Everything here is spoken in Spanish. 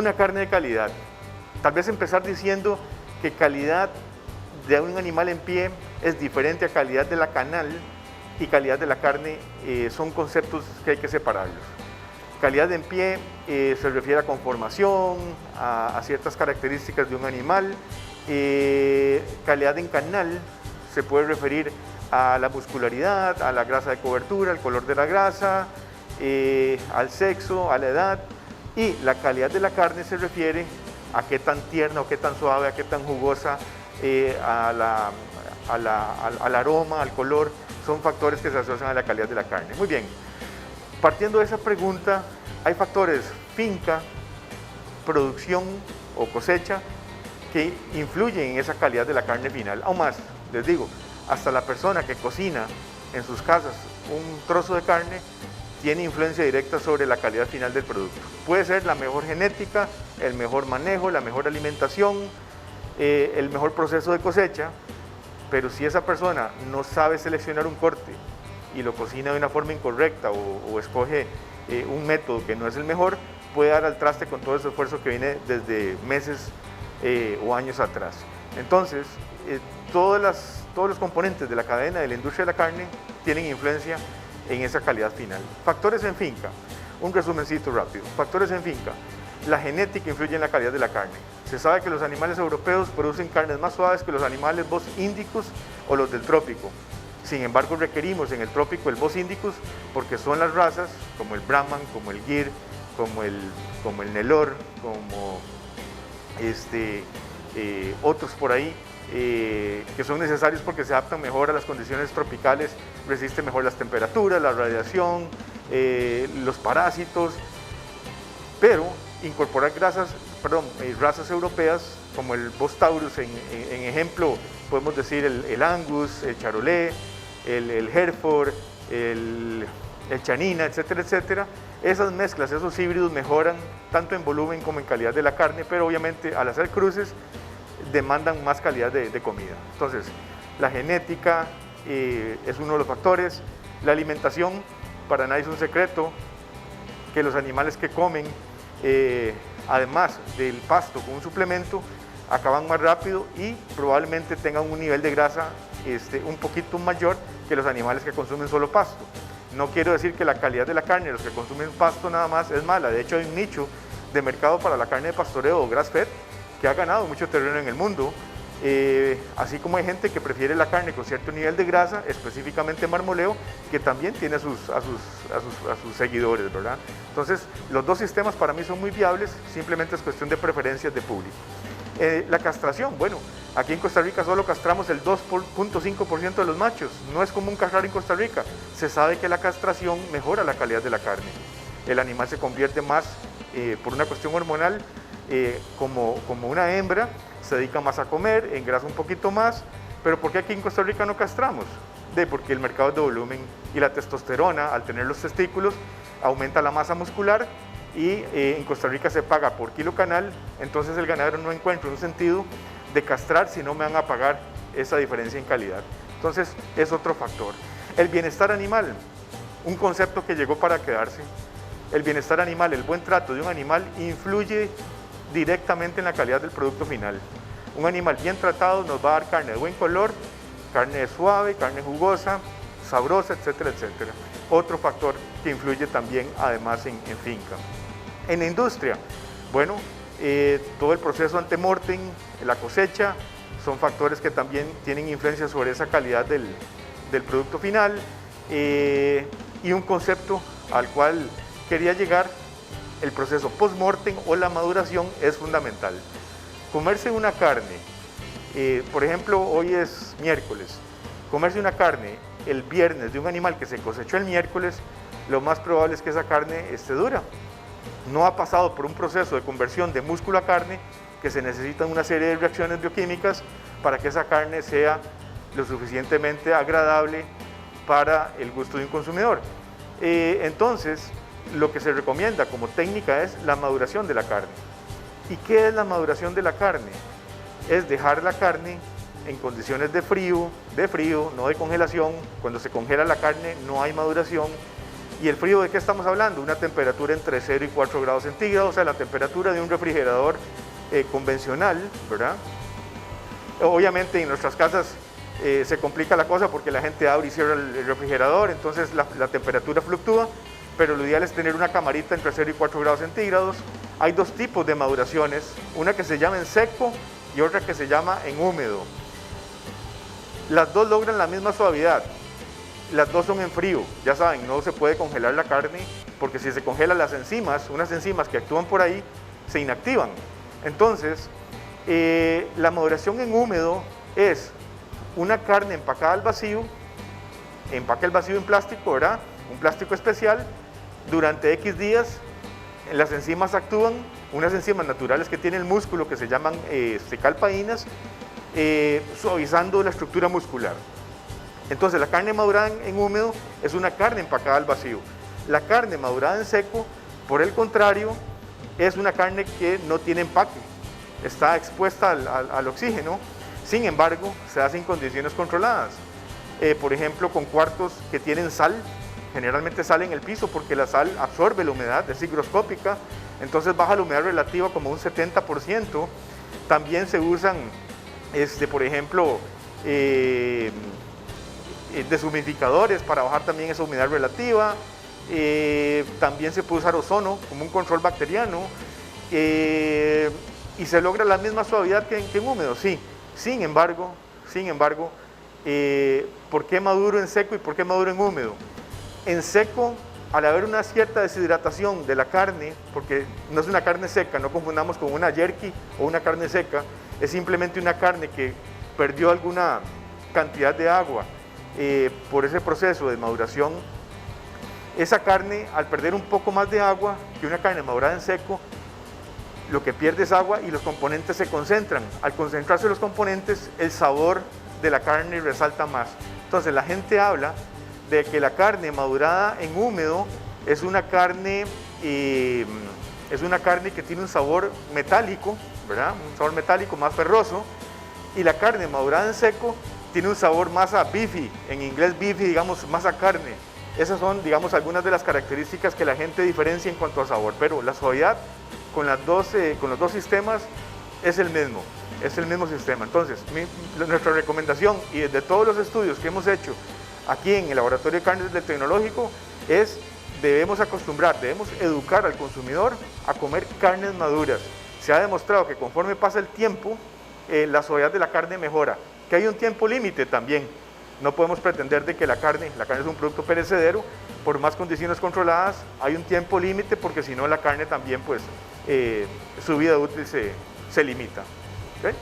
Una carne de calidad. Tal vez empezar diciendo que calidad de un animal en pie es diferente a calidad de la canal, y calidad de la carne son conceptos que hay que separarlos. Calidad en pie se refiere a conformación, a ciertas características de un animal. Calidad en canal se puede referir a la muscularidad, a la grasa de cobertura, al color de la grasa, al sexo, a la edad. Y la calidad de la carne se refiere a qué tan tierna o qué tan suave, a qué tan jugosa, al aroma, al color. Son factores que se asocian a la calidad de la carne. Muy bien, partiendo de esa pregunta, hay factores finca, producción o cosecha que influyen en esa calidad de la carne final. Aún más, les digo, hasta la persona que cocina en sus casas un trozo de carne tiene influencia directa sobre la calidad final del producto. Puede ser la mejor genética, el mejor manejo, la mejor alimentación, el mejor proceso de cosecha, pero si esa persona no sabe seleccionar un corte y lo cocina de una forma incorrecta o escoge un método que no es el mejor, puede dar al traste con todo ese esfuerzo que viene desde meses o años atrás. Entonces, todos los componentes de la cadena de la industria de la carne tienen influencia en esa calidad final. Factores en finca, un resumencito rápido. Factores en finca, la genética influye en la calidad de la carne. Se sabe que los animales europeos producen carnes más suaves que los animales Bos indicus o los del trópico. Sin embargo, requerimos en el trópico el Bos indicus porque son las razas como el Brahman, como el Gir, como el Nelor, como otros por ahí, que son necesarios porque se adaptan mejor a las condiciones tropicales, resisten mejor las temperaturas, la radiación, los parásitos, pero incorporar razas europeas como el Bos taurus, en ejemplo podemos decir el Angus, el Charolais, el Hereford, el Chanina, etcétera, etcétera. Esas mezclas, esos híbridos mejoran tanto en volumen como en calidad de la carne, pero obviamente al hacer cruces demandan más calidad de comida. Entonces, la genética es uno de los factores. La alimentación, para nadie es un secreto que los animales que comen, además del pasto con un suplemento, acaban más rápido y probablemente tengan un nivel de grasa un poquito mayor que los animales que consumen solo pasto. No quiero decir que la calidad de la carne de los que consumen pasto nada más es mala. De hecho, hay un nicho de mercado para la carne de pastoreo o grass fed que ha ganado mucho terreno en el mundo, así como hay gente que prefiere la carne con cierto nivel de grasa, específicamente marmoleo, que también tiene a sus seguidores, ¿verdad? Entonces, los dos sistemas para mí son muy viables, simplemente es cuestión de preferencias de público. La castración, bueno, aquí en Costa Rica solo castramos el 2.5% de los machos, no es común castrar en Costa Rica. Se sabe que la castración mejora la calidad de la carne, el animal se convierte más, por una cuestión hormonal, como una hembra, se dedica más a comer, engrasa un poquito más. Pero ¿por qué aquí en Costa Rica no castramos? Porque el mercado es de volumen y la testosterona, al tener los testículos, aumenta la masa muscular y en Costa Rica se paga por kilo canal, entonces el ganadero no encuentra un sentido de castrar si no me van a pagar esa diferencia en calidad. Entonces es otro factor. El bienestar animal, un concepto que llegó para quedarse. El bienestar animal, el buen trato de un animal influye directamente en la calidad del producto final. Un animal bien tratado nos va a dar carne de buen color, carne suave, carne jugosa, sabrosa, etcétera, etcétera. Otro factor que influye también además en finca. En la industria, bueno, todo el proceso antemortem, la cosecha, son factores que también tienen influencia sobre esa calidad del producto final. Y un concepto al cual quería llegar, el proceso post-mortem o la maduración es fundamental. Comerse una carne, por ejemplo, hoy es miércoles, comerse una carne el viernes de un animal que se cosechó el miércoles, lo más probable es que esa carne esté dura. No ha pasado por un proceso de conversión de músculo a carne, que se necesitan una serie de reacciones bioquímicas para que esa carne sea lo suficientemente agradable para el gusto de un consumidor. Entonces, lo que se recomienda como técnica es la maduración de la carne. ¿Y qué es la maduración de la carne? Es dejar la carne en condiciones de frío, no de congelación. Cuando se congela la carne no hay maduración, ¿Y el frío de qué estamos hablando? Una temperatura entre 0 y 4 grados centígrados, o sea, la temperatura de un refrigerador convencional, ¿verdad? Obviamente en nuestras casas se complica la cosa porque la gente abre y cierra el refrigerador, entonces la temperatura fluctúa, pero lo ideal es tener una camarita entre 0 y 4 grados centígrados. Hay dos tipos de maduraciones, una que se llama en seco y otra que se llama en húmedo. Las dos logran la misma suavidad, las dos son en frío. Ya saben, no se puede congelar la carne porque si se congelan las enzimas, unas enzimas que actúan por ahí, se inactivan. Entonces, la maduración en húmedo es una carne empacada al vacío, empaque el vacío en plástico, ¿verdad? Un plástico especial, durante X días las enzimas actúan, unas enzimas naturales que tiene el músculo que se llaman calpaínas, suavizando la estructura muscular. Entonces la carne madurada en húmedo es una carne empacada al vacío. La carne madurada en seco, por el contrario, es una carne que no tiene empaque, está expuesta al oxígeno, sin embargo se hace en condiciones controladas. Por ejemplo, con cuartos que tienen sal, generalmente sal en el piso porque la sal absorbe la humedad, es higroscópica, entonces baja la humedad relativa como un 70%. También se usan, por ejemplo, deshumidificadores para bajar también esa humedad relativa. También se puede usar ozono como un control bacteriano y se logra la misma suavidad que en húmedo, sí. Sin embargo, ¿por qué maduro en seco y por qué maduro en húmedo? En seco, al haber una cierta deshidratación de la carne, porque no es una carne seca, no confundamos con una jerky o una carne seca, es simplemente una carne que perdió alguna cantidad de agua por ese proceso de maduración. Esa carne, al perder un poco más de agua que una carne madurada en seco, lo que pierde es agua y los componentes se concentran. Al concentrarse los componentes, el sabor de la carne resalta más. Entonces la gente habla de que la carne madurada en húmedo es una carne que tiene un sabor metálico, ¿verdad? Un sabor metálico más ferroso, y la carne madurada en seco tiene un sabor más a beefy, en inglés beefy, digamos, más a carne. Esas son, digamos, algunas de las características que la gente diferencia en cuanto a sabor, pero la suavidad con los dos sistemas es el mismo sistema. Entonces, nuestra recomendación, y desde todos los estudios que hemos hecho aquí en el Laboratorio de Carnes del Tecnológico, es debemos educar al consumidor a comer carnes maduras. Se ha demostrado que conforme pasa el tiempo, la suavidad de la carne mejora, que hay un tiempo límite también. No podemos pretender de que la carne es un producto perecedero, por más condiciones controladas, hay un tiempo límite porque si no la carne también, pues, su vida útil se limita. ¿Okay?